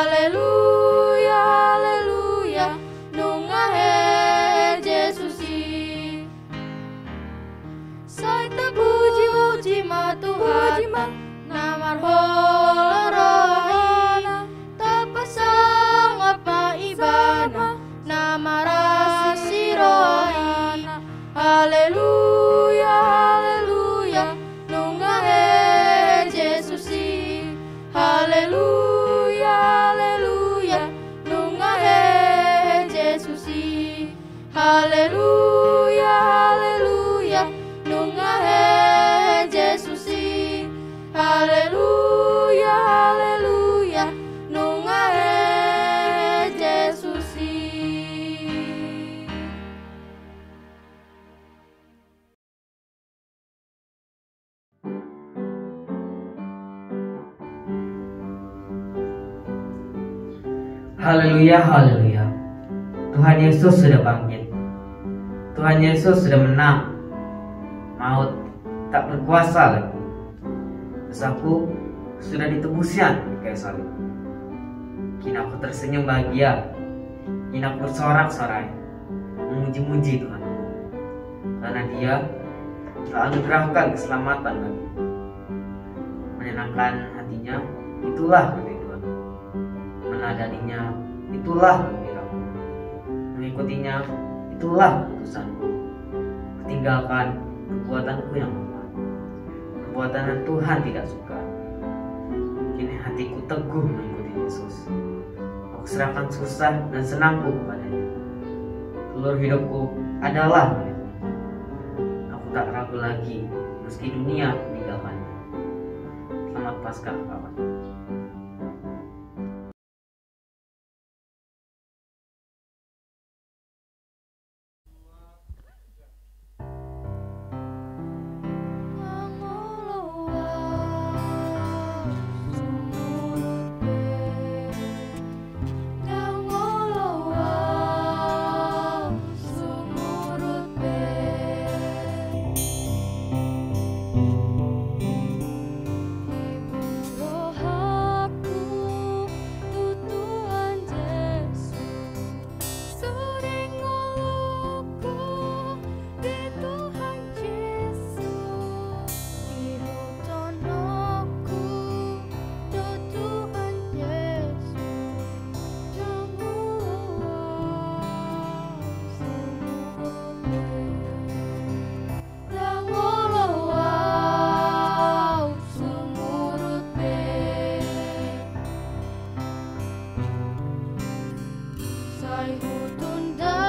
Haleluya, haleluya, nungahe Jesusi. Saita puji ma Tuhan, namar holorohina, tapasang apa ibana, namara sirohina. Haleluya, haleluya, nungahe Jesusi. Haleluya, haleluya, nungahe Jesusi. Haleluya, haleluya, nungahe Jesusi. Haleluya, haleluya, nungahe Jesusi. Haleluya, haleluya. Tuhan Yesus sudah bangkit. Tuhan Yesus sudah menang. Maut tak berkuasa lagi. Dosaku sudah ditebusnya di kayu salib. Kini aku tersenyum bahagia. Kini aku bersorak-sorai memuji-muji Tuhanku, karena Dia telah anugerahkan keselamatan bagi menyenangkan hatinya. Itulah kerinduan. Meladaninya, itulah gembiraku. Mengikutinya, itulah keputusanku. Tinggalkan perbuatanku yang lemah, perbuatan yang Tuhan tidak suka. Kini hatiku teguh mengikuti Yesus. Aku serahkan susah dan senangku kepadanya. Seluruh hidupku adalah miliknya. Aku tak ragu lagi meski dunia meninggalkannya. Selamat Paskah kawan. Sai hutunda